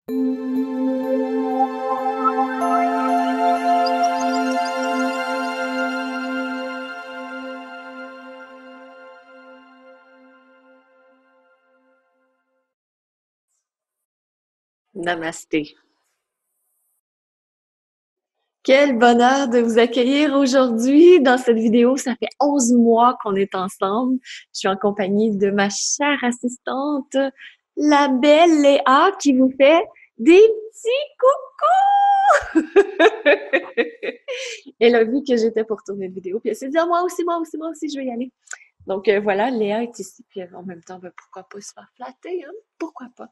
Namasté. Quel bonheur de vous accueillir aujourd'hui dans cette vidéo. Ça fait 11 mois qu'on est ensemble. Je suis en compagnie de ma chère assistante, la belle Léa, qui vous fait des petits coucous! Elle a vu que j'étais pour tourner une vidéo, puis elle s'est dit, ah, moi aussi, je vais y aller. Donc voilà, Léa est ici, puis en même temps, ben, pourquoi pas se faire flatter, hein? Pourquoi pas?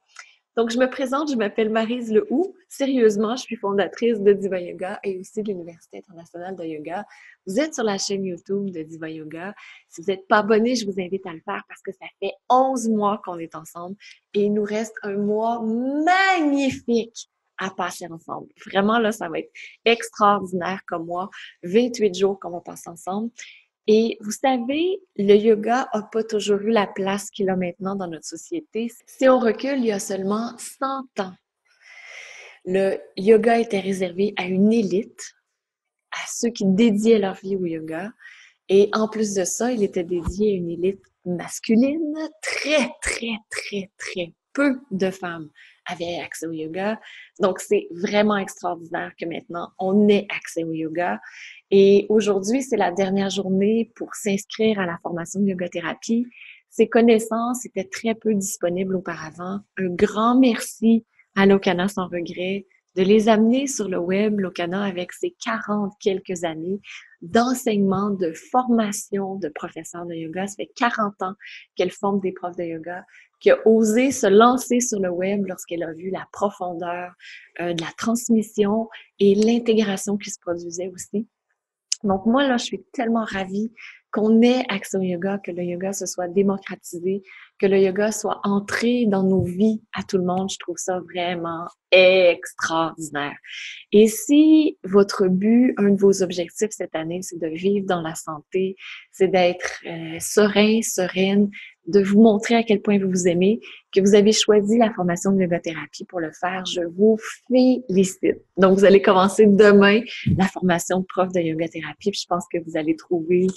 Donc, je me présente, je m'appelle Maryse Lehou. Sérieusement, je suis fondatrice de Diva Yoga et aussi de l'Université internationale de yoga. Vous êtes sur la chaîne YouTube de Diva Yoga. Si vous n'êtes pas abonné, je vous invite à le faire parce que ça fait 11 mois qu'on est ensemble et il nous reste un mois magnifique à passer ensemble. Vraiment, là, ça va être extraordinaire comme mois. 28 jours qu'on va passer ensemble. Et vous savez, le yoga n'a pas toujours eu la place qu'il a maintenant dans notre société. Si on recule, il y a seulement 100 ans, le yoga était réservé à une élite, à ceux qui dédiaient leur vie au yoga. Et en plus de ça, il était dédié à une élite masculine. Très peu de femmes avaient accès au yoga. Donc, c'est vraiment extraordinaire que maintenant, on ait accès au yoga. Et aujourd'hui, c'est la dernière journée pour s'inscrire à la formation de yoga-thérapie. Ces connaissances étaient très peu disponibles auparavant. Un grand merci à Lokana sans regret de les amener sur le web, Lokana, avec ses 40 quelques années d'enseignement, de formation de professeurs de yoga. Ça fait 40 ans qu'elle forme des profs de yoga, qui a osé se lancer sur le web lorsqu'elle a vu la profondeur de la transmission et l'intégration qui se produisait aussi. Donc moi, là, je suis tellement ravie qu'on ait accès au yoga, que le yoga se soit démocratisé, que le yoga soit entré dans nos vies à tout le monde. Je trouve ça vraiment extraordinaire. Et si votre but, un de vos objectifs cette année, c'est de vivre dans la santé, c'est d'être serein, sereine, de vous montrer à quel point vous vous aimez, que vous avez choisi la formation de yoga-thérapie pour le faire, je vous félicite. Donc, vous allez commencer demain la formation de prof de yoga-thérapie, puis je pense que vous allez trouver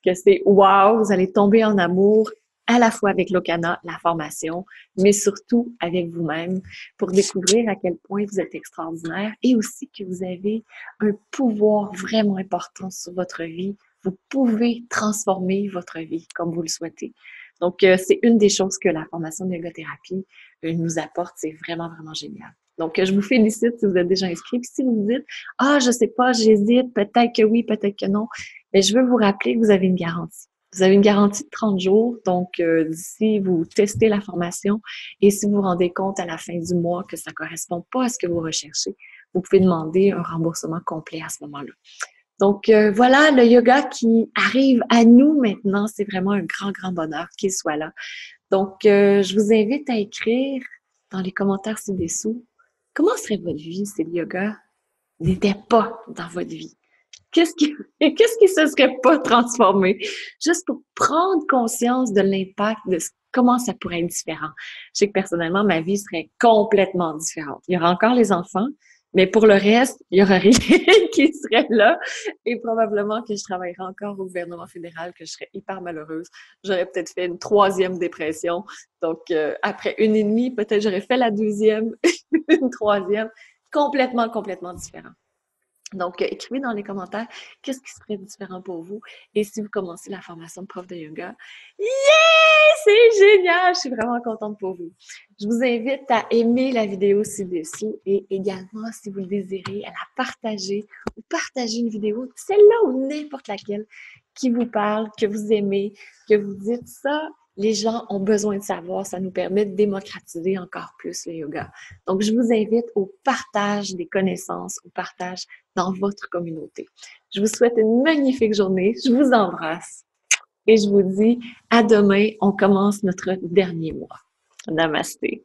que c'est wow, vous allez tomber en amour à la fois avec Lokana, la formation, mais surtout avec vous-même pour découvrir à quel point vous êtes extraordinaire et aussi que vous avez un pouvoir vraiment important sur votre vie. Vous pouvez transformer votre vie comme vous le souhaitez. Donc, c'est une des choses que la formation de yoga-thérapie nous apporte. C'est vraiment génial. Donc, je vous félicite si vous êtes déjà inscrit. Puis si vous vous dites, ah, je sais pas, j'hésite, peut-être que oui, peut-être que non, mais je veux vous rappeler que vous avez une garantie. Vous avez une garantie de 30 jours, donc d'ici, vous testez la formation et si vous vous rendez compte à la fin du mois que ça ne correspond pas à ce que vous recherchez, vous pouvez demander un remboursement complet à ce moment-là. Donc voilà, le yoga qui arrive à nous maintenant, c'est vraiment un grand bonheur qu'il soit là. Donc je vous invite à écrire dans les commentaires ci-dessous, comment serait votre vie si le yoga n'était pas dans votre vie? Qu'est-ce qui se serait pas transformé? Juste pour prendre conscience de l'impact de comment ça pourrait être différent. Je sais que personnellement, ma vie serait complètement différente. Il y aura encore les enfants, mais pour le reste, il y aura rien qui serait là et probablement que je travaillerai encore au gouvernement fédéral, que je serais hyper malheureuse. J'aurais peut-être fait une troisième dépression. Donc, après une et demie, peut-être j'aurais fait la deuxième, une troisième, complètement différent. Donc, écrivez dans les commentaires qu'est-ce qui serait différent pour vous. Et si vous commencez la formation de prof de yoga, yeah! C'est génial! Je suis vraiment contente pour vous. Je vous invite à aimer la vidéo ci-dessous et également, si vous le désirez, à la partager ou partager une vidéo, celle-là ou n'importe laquelle, qui vous parle, que vous aimez, que vous dites ça. Les gens ont besoin de savoir, ça nous permet de démocratiser encore plus le yoga. Donc, je vous invite au partage des connaissances, au partage dans votre communauté. Je vous souhaite une magnifique journée. Je vous embrasse et je vous dis à demain. On commence notre dernier mois. Namasté.